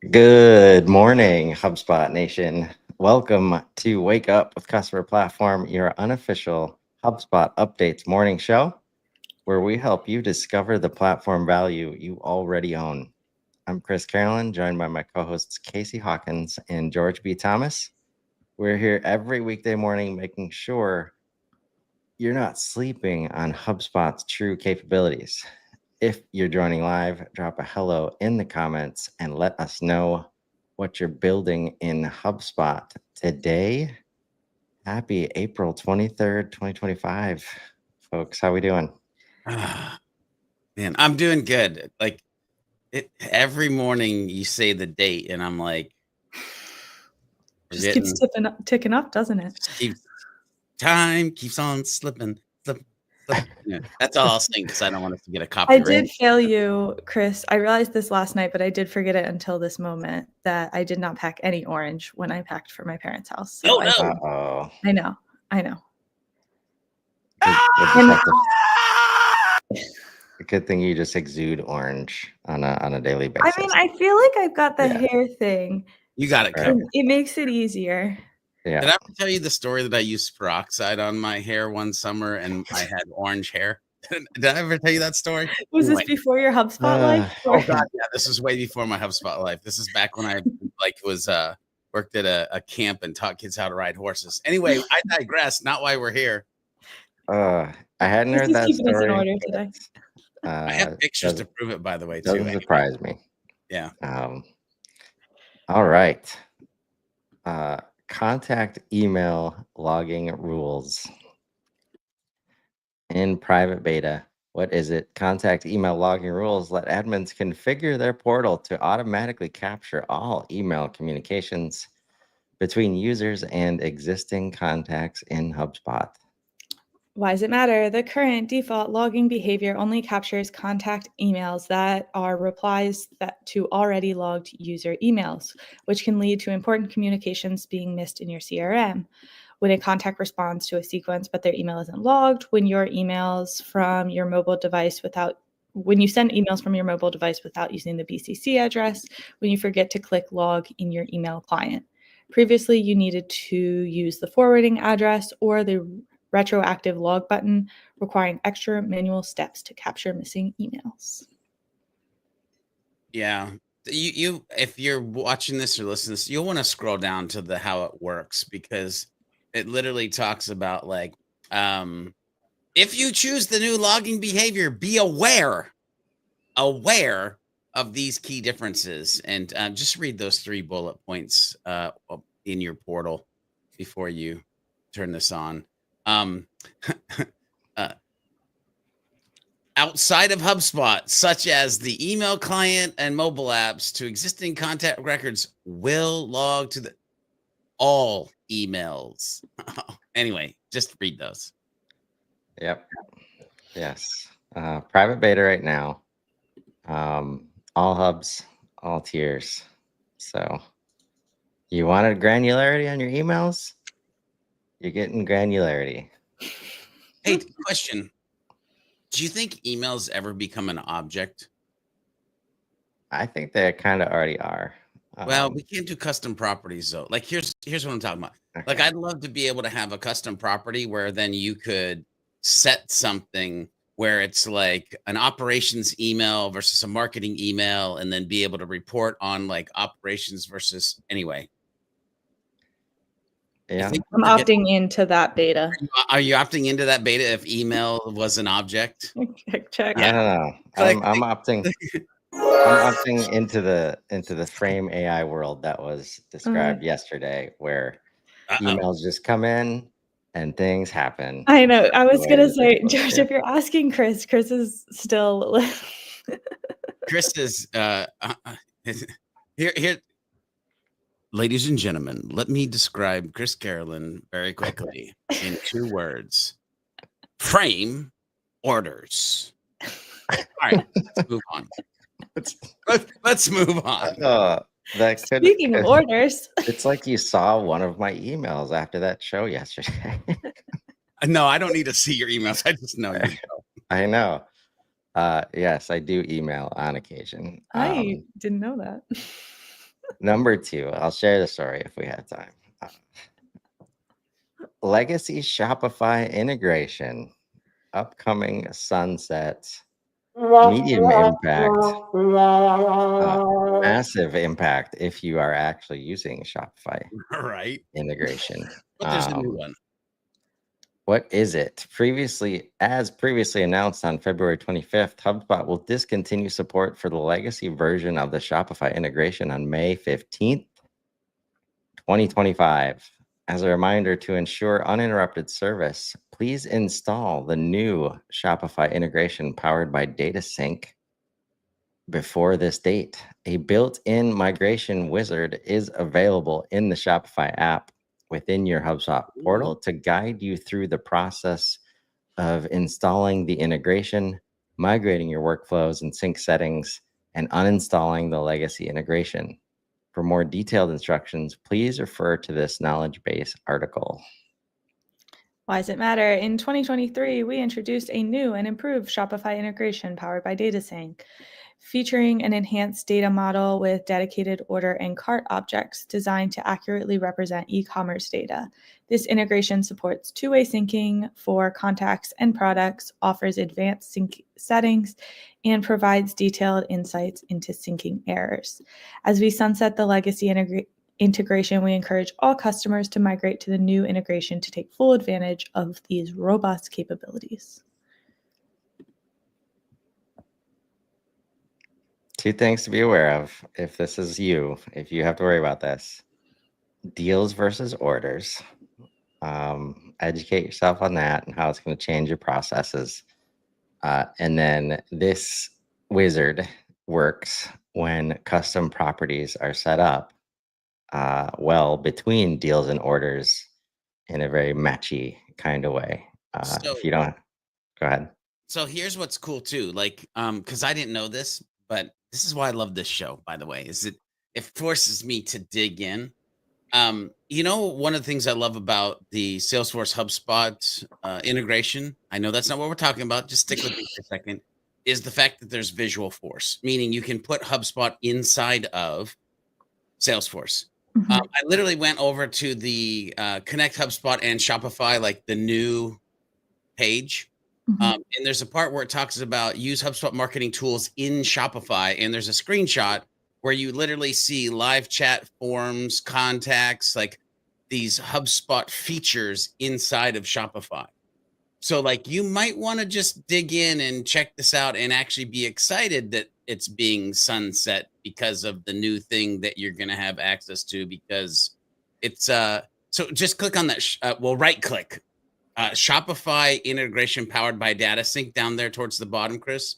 Good morning, HubSpot Nation. Welcome to Wake Up with Customer Platform, your unofficial HubSpot Updates morning show, where we help you discover the platform value you already own. I'm Chris Carolyn, joined by my co-hosts Casey Hawkins and George B. Thomas. We're here every weekday morning making sure you're not sleeping on HubSpot's true capabilities. If you're joining live, drop a hello in the comments and let us know what you're building in HubSpot today. Happy April 23rd, 2025. Folks, how we doing? Man, I'm doing good. Like every morning you say the date and I'm like, just keeps ticking up, doesn't it? Time keeps on slipping. Yeah, that's all I'll sing because I don't want us to get a copyright. I did fail you, Chris. I realized this last night, but I did forget it until this moment that I did not pack any orange when I packed for my parents' house. So no. I know. Good thing you just exude orange on a daily basis. I mean, I feel like I've got the hair thing. You got it covered. It makes it easier. Yeah. Did I ever tell you the story that I used peroxide on my hair one summer and I had orange hair? Did I ever tell you that story? Was this before your HubSpot life? Oh God, yeah. This was way before my HubSpot life. This is back when I worked at a camp and taught kids how to ride horses. Anyway, I digress. Not why we're here. I hadn't heard that keeping story. Us in order today. I have pictures to prove it, by the way. Doesn't surprise me. Yeah. All right. Contact email logging rules. In private beta, what is it? Contact email logging rules let admins configure their portal to automatically capture all email communications between users and existing contacts in HubSpot. Why does it matter? The current default logging behavior only captures contact emails that are replies to already logged user emails, which can lead to important communications being missed in your CRM. When a contact responds to a sequence, but their email isn't logged, when you send emails from your mobile device without using the BCC address, when you forget to click log in your email client. Previously, you needed to use the forwarding address or the retroactive log button, requiring extra manual steps to capture missing emails. Yeah. You if you're watching this or listening to this, you'll want to scroll down to the how it works, because it literally talks about if you choose the new logging behavior, be aware of these key differences, and just read those 3 bullet points in your portal before you turn this on. Outside of HubSpot, such as the email client and mobile apps, to existing contact records will log to all emails. Anyway, just read those. Yep. Yes. Private beta right now. All hubs, all tiers. So you wanted granularity on your emails? You're getting granularity. Hey, question. Do you think emails ever become an object? I think they kind of already are. Well, we can't do custom properties though. Like here's what I'm talking about. Okay. Like I'd love to be able to have a custom property where then you could set something where it's like an operations email versus a marketing email, and then be able to report on like operations versus anyway. Yeah. I'm opting into that beta. Are you opting into that beta if email was an object? Check. I don't know. I'm opting. I'm opting into the frame AI world that was described yesterday, where emails just come in and things happen. I know. I was gonna say, George, if you're asking Chris is still. Chris is here. Ladies and gentlemen, let me describe Chris Carolyn very quickly in 2 words. Frame orders. All right, let's move on. Let's move on. Speaking of orders. It's like you saw one of my emails after that show yesterday. No, I don't need to see your emails. I just know you. I know. Yes, I do email on occasion. I didn't know that. Number 2, I'll share the story if we have time. Legacy Shopify integration, upcoming sunset, medium impact, massive impact if you are actually using Shopify Right. integration. But there's a new one. What is it? Previously announced on February 25th, HubSpot will discontinue support for the legacy version of the Shopify integration on May 15th, 2025. As a reminder, to ensure uninterrupted service, please install the new Shopify integration powered by DataSync before this date. A built-in migration wizard is available in the Shopify app within your HubSpot portal to guide you through the process of installing the integration, migrating your workflows and sync settings, and uninstalling the legacy integration. For more detailed instructions, please refer to this knowledge base article. Why does it matter? In 2023, we introduced a new and improved Shopify integration powered by DataSync, featuring an enhanced data model with dedicated order and cart objects designed to accurately represent e-commerce data. This integration supports two-way syncing for contacts and products, offers advanced sync settings, and provides detailed insights into syncing errors. As we sunset the legacy integration, we encourage all customers to migrate to the new integration to take full advantage of these robust capabilities. 2 things to be aware of if this is you, if you have to worry about this. Deals versus orders. Educate yourself on that and how it's going to change your processes. And then this wizard works when custom properties are set up well between deals and orders in a very matchy kind of way. If you don't, go ahead. So here's what's cool too, like, because I didn't know this, but this is why I love this show, by the way, is it forces me to dig in. One of the things I love about the Salesforce HubSpot integration, I know that's not what we're talking about, just stick with me for a second, is the fact that there's visual force, meaning you can put HubSpot inside of Salesforce. I literally went over to the Connect HubSpot and Shopify, like the new page. And there's a part where it talks about use HubSpot marketing tools in Shopify. And there's a screenshot where you literally see live chat, forms, contacts, like these HubSpot features inside of Shopify. So like you might want to just dig in and check this out and actually be excited that it's being sunset because of the new thing that you're going to have access to, because it's so just click on that. Right click. Shopify integration powered by DataSync down there towards the bottom, Chris,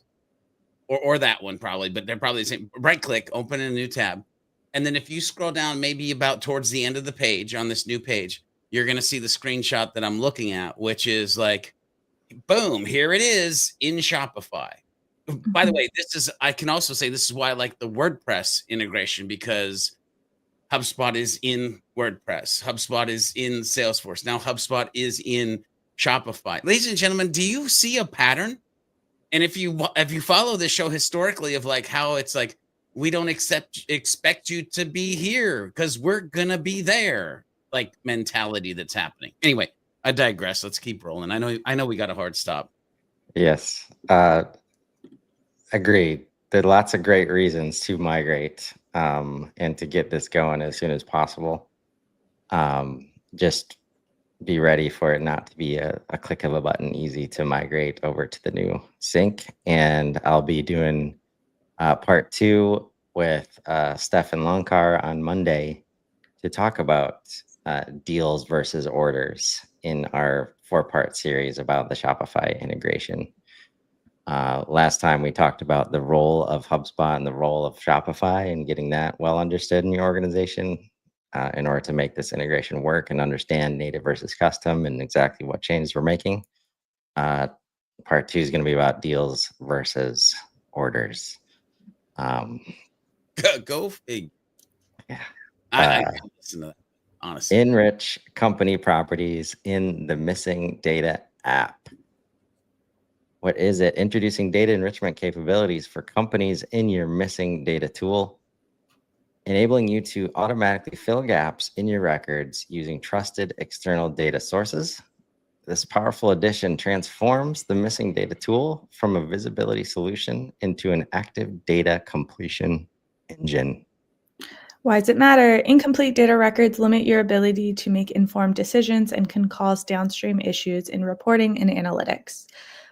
or that one probably, but they're probably the same. Right click, open a new tab. And then if you scroll down, maybe about towards the end of the page on this new page, you're going to see the screenshot that I'm looking at, which is like, boom, here it is in Shopify. By the way, I can also say this is why I like the WordPress integration, because HubSpot is in WordPress. HubSpot is in Salesforce. Now HubSpot is in Shopify. Ladies and gentlemen, do you see a pattern? And if you follow this show historically of like how it's like, we don't expect you to be here because we're going to be there, like mentality that's happening. Anyway, I digress. Let's keep rolling. I know we got a hard stop. Yes. Agreed. There are lots of great reasons to migrate and to get this going as soon as possible. Just be ready for it not to be a click of a button easy to migrate over to the new sync. And I'll be doing part 2 with Stefan Loncar on Monday to talk about deals versus orders in our 4-part series about the Shopify integration. Last time we talked about the role of HubSpot and the role of Shopify and getting that well understood in your organization in order to make this integration work and understand native versus custom and exactly what changes we're making. Part 2 is going to be about deals versus orders. Go fig. Yeah. I listen to that, honestly. Enrich company properties in the missing data app. What is it? Introducing data enrichment capabilities for companies in your missing data tool. enabling you to automatically fill gaps in your records using trusted external data sources. This powerful addition transforms the missing data tool from a visibility solution into an active data completion engine. Why does it matter? Incomplete data records limit your ability to make informed decisions and can cause downstream issues in reporting and analytics.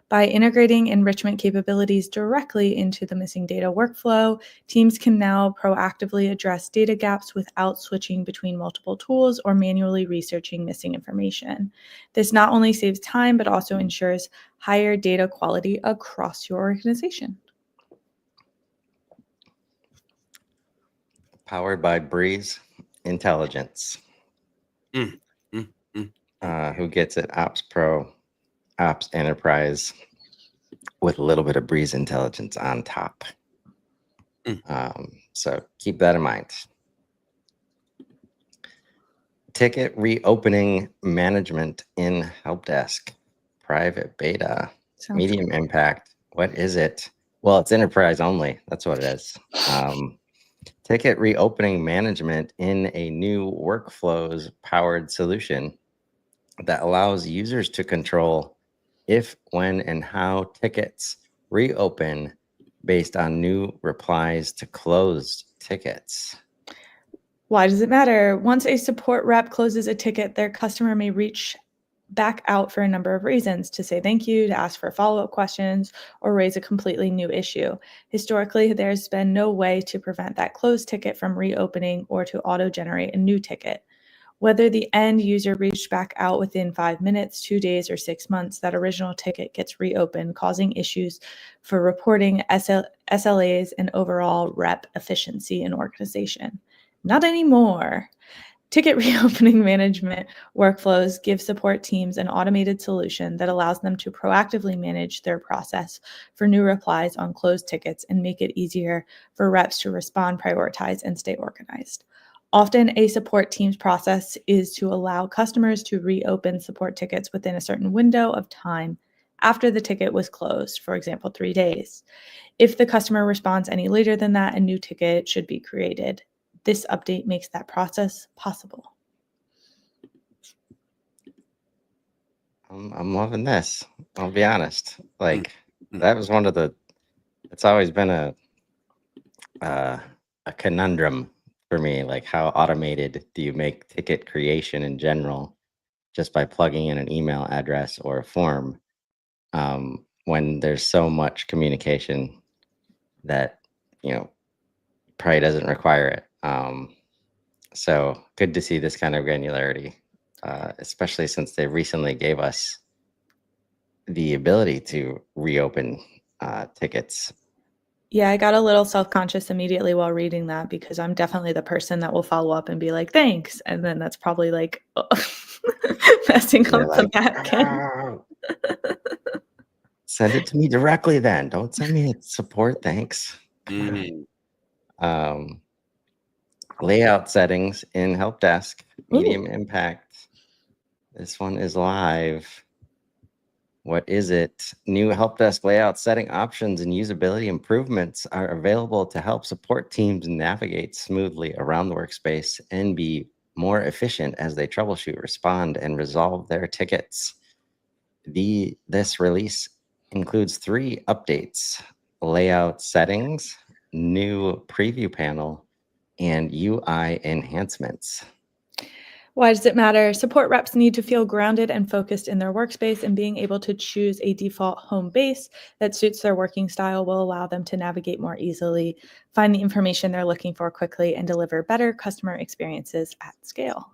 By integrating enrichment capabilities directly into the missing data workflow, teams can now proactively address data gaps without switching between multiple tools or manually researching missing information. This not only saves time, but also ensures higher data quality across your organization. Powered by Breeze Intelligence. Mm, mm, mm. Who gets it? Ops Pro, Ops Enterprise, with a little bit of Breeze Intelligence on top. So keep that in mind. Ticket reopening management in Help Desk. Private beta. Medium impact. What is it? Well, it's enterprise only. That's what it is. Ticket reopening management in a new workflows powered solution that allows users to control if, when, and how tickets reopen based on new replies to closed tickets. Why does it matter? Once a support rep closes a ticket, their customer may reach back out for a number of reasons: to say thank you, to ask for follow-up questions, or raise a completely new issue. Historically, there's been no way to prevent that closed ticket from reopening or to auto-generate a new ticket. Whether the end user reached back out within 5 minutes, 2 days, or 6 months, that original ticket gets reopened, causing issues for reporting, SLAs, and overall rep efficiency and organization. Not anymore. Ticket reopening management workflows give support teams an automated solution that allows them to proactively manage their process for new replies on closed tickets and make it easier for reps to respond, prioritize, and stay organized. Often, a support team's process is to allow customers to reopen support tickets within a certain window of time after the ticket was closed, for example, 3 days. If the customer responds any later than that, a new ticket should be created. This update makes that process possible. I'm loving this. I'll be honest. Like, that was one of the, it's always been a conundrum for me. Like, how automated do you make ticket creation in general just by plugging in an email address or a form, when there's so much communication that, probably doesn't require it. So good to see this kind of granularity, especially since they recently gave us the ability to reopen tickets. Yeah, I got a little self-conscious immediately while reading that because I'm definitely the person that will follow up and be like, thanks. And then that's probably like messing up the back end. Send it to me directly then. Don't send me support. Thanks. Layout settings in Help Desk, medium impact. This one is live. What is it? New Help Desk layout setting options and usability improvements are available to help support teams navigate smoothly around the workspace and be more efficient as they troubleshoot, respond, and resolve their tickets. This release includes 3 updates: layout settings, new preview panel, and UI enhancements. Why does it matter? Support reps need to feel grounded and focused in their workspace, and being able to choose a default home base that suits their working style will allow them to navigate more easily, find the information they're looking for quickly, and deliver better customer experiences at scale.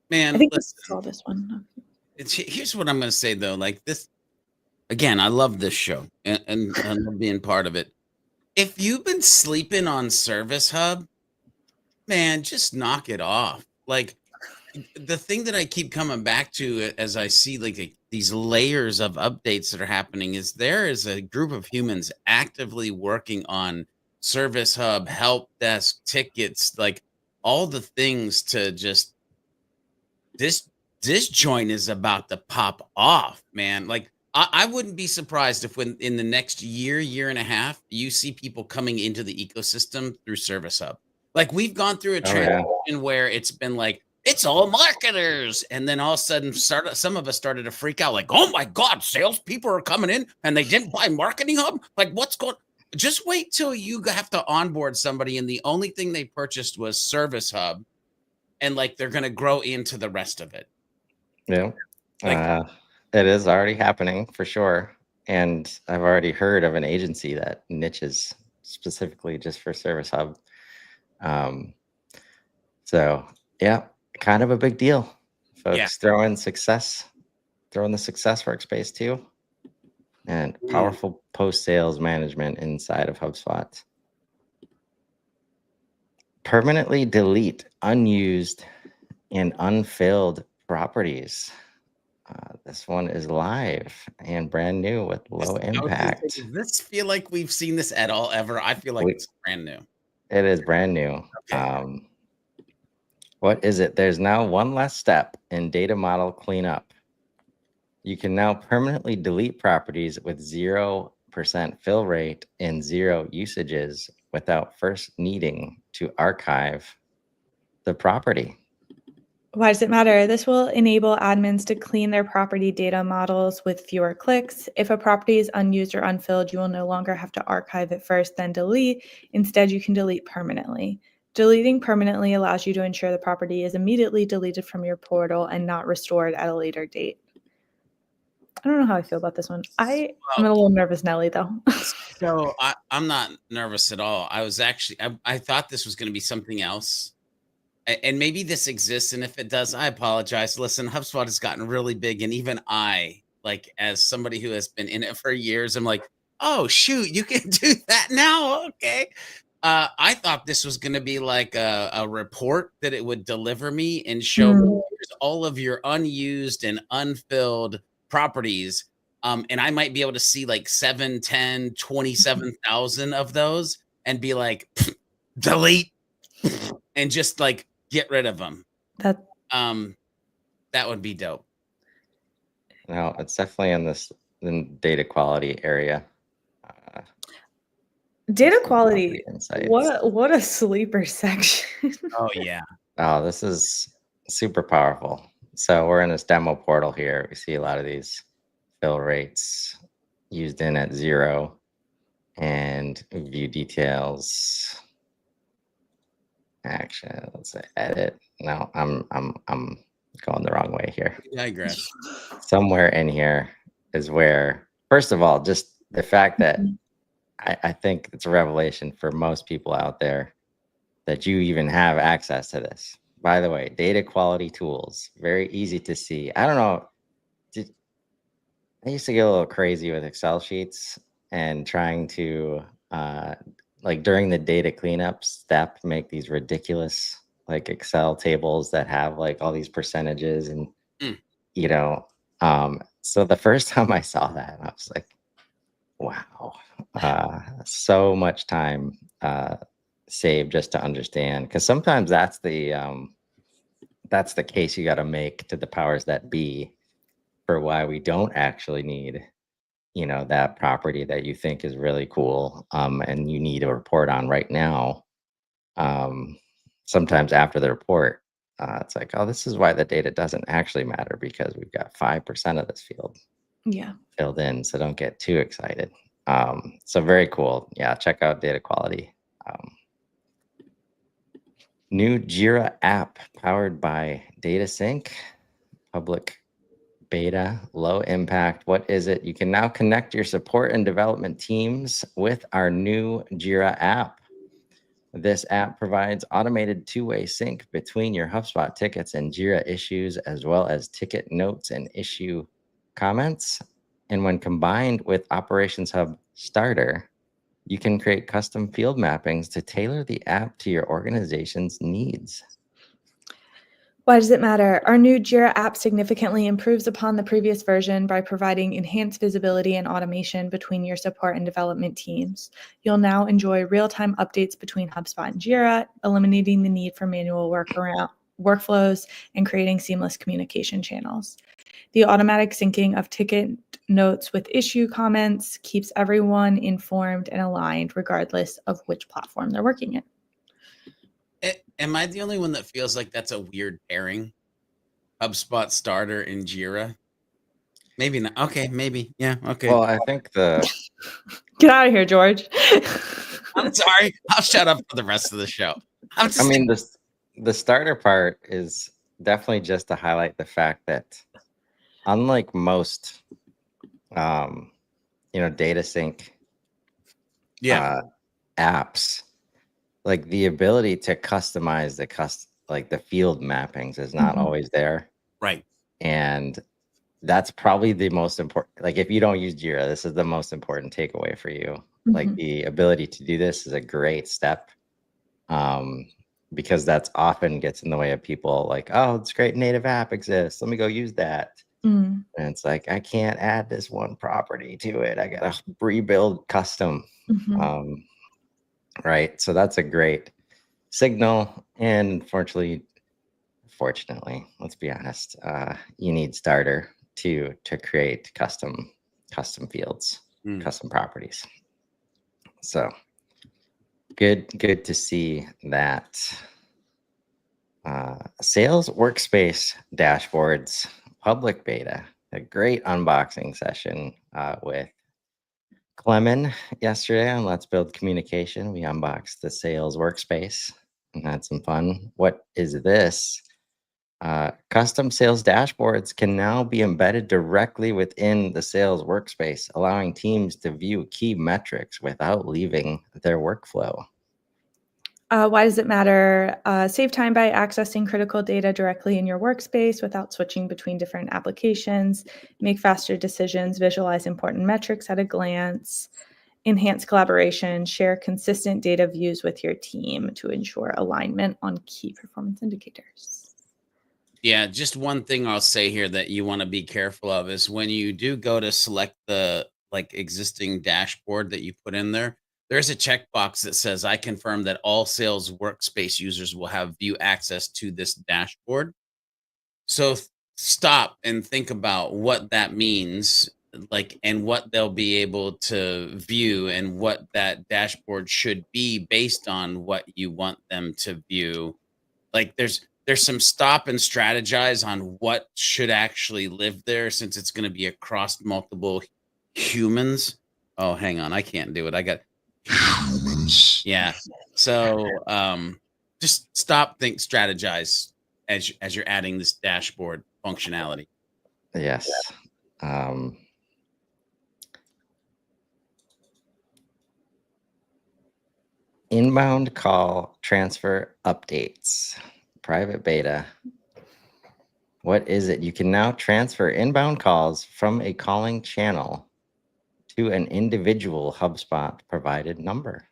Man, I think we saw this one. Here's what I'm going to say, though. Like this, again, I love this show and I love being part of it. If you've been sleeping on Service Hub, man, just knock it off. Like, the thing that I keep coming back to as I see like these layers of updates that are happening is there is a group of humans actively working on Service Hub, Help Desk, tickets, like all the things to just this joint is about to pop off, man. Like I wouldn't be surprised if when in the next year and a half, you see people coming into the ecosystem through Service Hub. Like we've gone through a transition where it's been like, it's all marketers. And then all of a sudden some of us started to freak out like, oh my God, salespeople are coming in and they didn't buy Marketing Hub. Like what's going Just wait till you have to onboard somebody and the only thing they purchased was Service Hub. And like, they're going to grow into the rest of it. Yeah. It is already happening for sure. And I've already heard of an agency that niches specifically just for Service Hub. So yeah, kind of a big deal. Folks throwing the success workspace too. And powerful post-sales management inside of HubSpot. Permanently delete unused and unfilled properties. This one is live and brand new with low impact. Does this feel like we've seen this at all ever? I feel like it's brand new. It is brand new. Okay. What is it? There's now one less step in data model cleanup. You can now permanently delete properties with 0% fill rate and 0 usages without first needing to archive the property. Why does it matter? This will enable admins to clean their property data models with fewer clicks. If a property is unused or unfilled, you will no longer have to archive it first, then delete. Instead, you can delete permanently. Deleting permanently allows you to ensure the property is immediately deleted from your portal and not restored at a later date. I don't know how I feel about this one. I'm a little nervous, Nelly, though. So I'm not nervous at all. I was actually, I thought this was going to be something else. And maybe this exists. And if it does, I apologize. Listen, HubSpot has gotten really big. And even I, like, as somebody who has been in it for years, I'm like, oh, shoot, you can do that now. Okay. I thought this was going to be like a report that it would deliver me and show me all of your unused and unfilled properties. And I might be able to see like 7, 10, 27,000 of those and be like, delete and just like get rid of them. That would be dope. No, it's definitely in the data quality area. Data quality. What a sleeper section. Oh yeah. Oh, this is super powerful. So we're in this demo portal here. We see a lot of these fill rates used in at 0 and view details. Action. Let's say edit. No, I'm going the wrong way here. I digress. Somewhere in here is where, first of all, just the fact that I think it's a revelation for most people out there that you even have access to this. By the way, data quality tools, very easy to see. I don't know. I used to get a little crazy with Excel sheets and trying to, like during the data cleanup step, make these ridiculous like Excel tables that have like all these percentages and, you know, so the first time I saw that, I was like, wow, so much time saved just to understand. Because sometimes that's the case you got to make to the powers that be for why we don't actually need, you know, that property that you think is really cool and you need a report on right now. Sometimes after the report, it's like, oh, this is why the data doesn't actually matter because we've got 5% of this field filled in. So don't get too excited. So very cool. Yeah, check out data quality. New Jira app powered by Data Sync, public beta, low impact. What is it? You can now connect your support and development teams with our new Jira app. This app provides automated two-way sync between your HubSpot tickets and Jira issues, as well as ticket notes and issue comments. And when combined with Operations Hub Starter, you can create custom field mappings to tailor the app to your organization's needs. Why does it matter? Our new Jira app significantly improves upon the previous version by providing enhanced visibility and automation between your support and development teams. You'll now enjoy real-time updates between HubSpot and Jira, eliminating the need for manual workflows and creating seamless communication channels. The automatic syncing of ticket notes with issue comments keeps everyone informed and aligned regardless of which platform they're working in. Am I the only one that feels like that's a weird pairing? HubSpot Starter and Jira? Maybe not. Okay, maybe. Yeah, okay. Well, I think the Get out of here, George. I'm sorry. I'll shut up for the rest of the show. I mean the starter part is definitely just to highlight the fact that unlike most data sync apps, like the ability to customize the field mappings is not always there. Right. And that's probably the most important. Like if you don't use Jira, this is the most important takeaway for you. Like the ability to do this is a great step. Because that's often gets in the way of people like, oh, this great native app exists. Let me go use that. And it's like, I can't add this one property to it. I got to rebuild custom. Right. So that's a great signal. And fortunately, let's be honest, you need Starter to create custom fields, custom properties. So good to see that. Sales workspace dashboards public beta, a great unboxing session with Clemen yesterday on Let's Build Communication. We unboxed the sales workspace and had some fun. What is this? Custom sales dashboards can now be embedded directly within the sales workspace, allowing teams to view key metrics without leaving their workflow. Why does it matter? Save time by accessing critical data directly in your workspace without switching between different applications, make faster decisions, visualize important metrics at a glance, enhance collaboration, share consistent data views with your team to ensure alignment on key performance indicators. Yeah, just one thing I'll say here that you want to be careful of is when you do go to select the existing dashboard that you put in there, there's a checkbox that says, I confirm that all sales workspace users will have view access to this dashboard. So stop and think about what that means, and what they'll be able to view and what that dashboard should be based on what you want them to view. Like there's some stop and strategize on what should actually live there, since it's going to be across multiple humans. Oh, hang on. I can't do it. I got humans. Yeah. So just stop, think, strategize as you're adding this dashboard functionality. Yes. Inbound call transfer updates, private beta. What is it? You can now transfer inbound calls from a calling channel to an individual HubSpot provided number.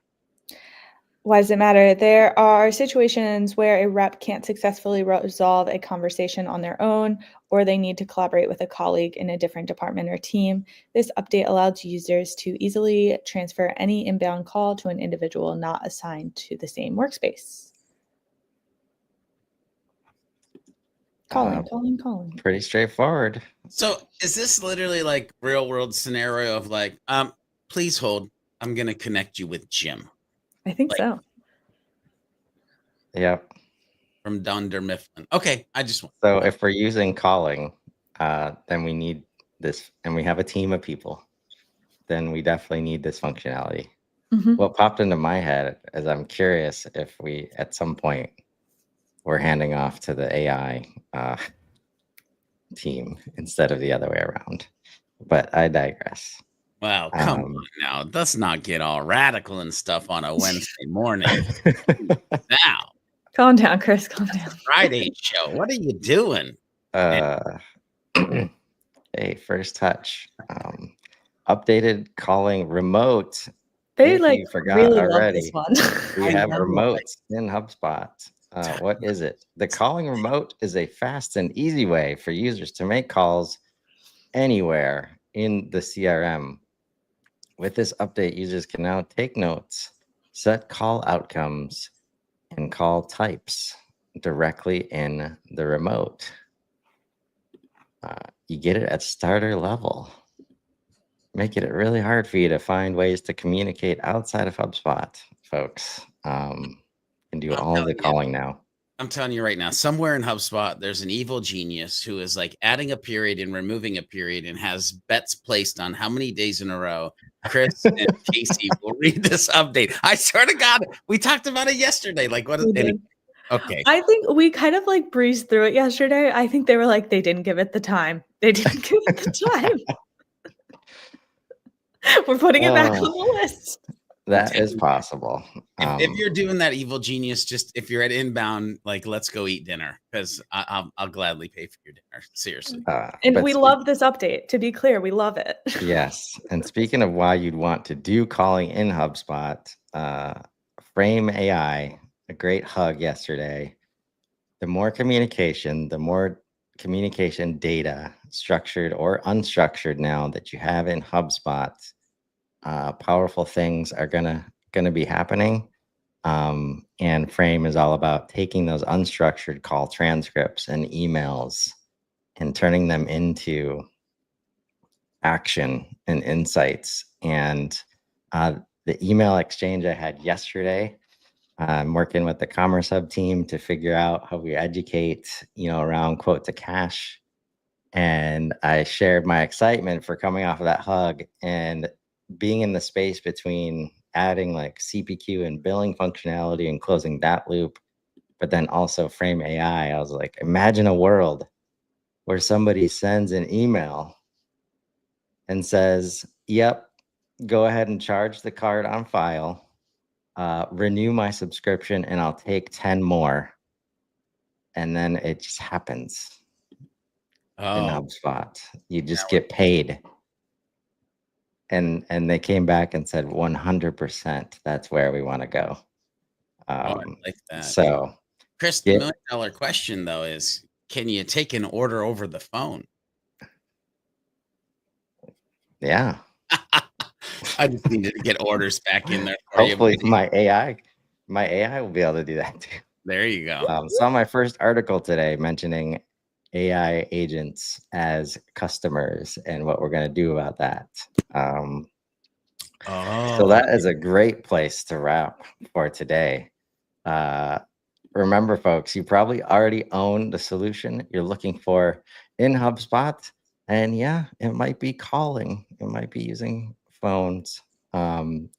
Why does it matter? There are situations where a rep can't successfully resolve a conversation on their own, or they need to collaborate with a colleague in a different department or team. This update allows users to easily transfer any inbound call to an individual not assigned to the same workspace. Calling. Pretty straightforward. So is this literally like real world scenario of please hold, I'm going to connect you with Jim? I think so. Yep. From Dunder Mifflin. Okay, So if we're using calling, then we need this, and we have a team of people, then we definitely need this functionality. What popped into my head is I'm curious if we, at some point, we're handing off to the AI team instead of the other way around. But I digress. Wow, come on now. Let's not get all radical and stuff on a Wednesday morning. Now. Calm down, Chris. Calm down. Friday show. What are you doing? Hey, first touch. Updated calling remote. They forgot really already. love this one. We have remotes in HubSpot. What is it? The calling remote is a fast and easy way for users to make calls anywhere in the CRM. With this update, users can now take notes, set call outcomes, and call types directly in the remote. You get it at starter level, making it really hard for you to find ways to communicate outside of HubSpot, folks. Can can do I'm all of the telling you. calling now. I'm telling you right now, somewhere in HubSpot, there's an evil genius who is like adding a period and removing a period and has bets placed on how many days in a row Chris and Casey will read this update. I swear to God, we talked about it yesterday. Like, what is anyway, okay. I think we kind of like breezed through it yesterday. I think they were like, they didn't give it the time. They didn't give it the time. We're putting it back on the list. That is possible. If you're doing that, evil genius, just if you're at inbound, like, let's go eat dinner, because I'll gladly pay for your dinner. Seriously. And we love this update. To be clear, we love it. Yes. And speaking of why you'd want to do calling in HubSpot, Frame AI, a great hug yesterday. The more communication data, structured or unstructured now that you have in HubSpot, powerful things are gonna be happening. And Frame is all about taking those unstructured call transcripts and emails and turning them into action and insights. And the email exchange I had yesterday, I'm working with the Commerce Hub team to figure out how we educate, around quote to cash. And I shared my excitement for coming off of that hug and being in the space between adding like CPQ and billing functionality and closing that loop, but then also Frame AI. I was like, imagine a world where somebody sends an email and says, yep, go ahead and charge the card on file, renew my subscription, and I'll take 10 more. And then it just happens in HubSpot. You just get paid. And they came back and said 100%. That's where we want to go. I like that. So, Chris, the $1 million question though is, can you take an order over the phone? Yeah. I just needed to get orders back in there. Hopefully, my AI will be able to do that too. There you go. Saw my first article today mentioning AI agents as customers and what we're going to do about that. So that is a great place to wrap for today. Remember, folks, you probably already own the solution you're looking for in HubSpot. And yeah, it might be calling. It might be using phones.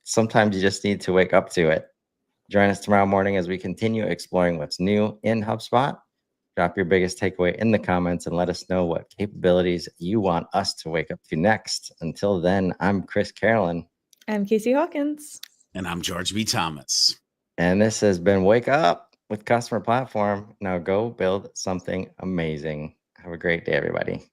Sometimes you just need to wake up to it. Join us tomorrow morning as we continue exploring what's new in HubSpot. Drop your biggest takeaway in the comments and let us know what capabilities you want us to wake up to next. Until then, I'm Chris Carolyn. I'm Casey Hawkins. And I'm George B. Thomas. And this has been Wake Up with Customer Platform. Now go build something amazing. Have a great day, everybody.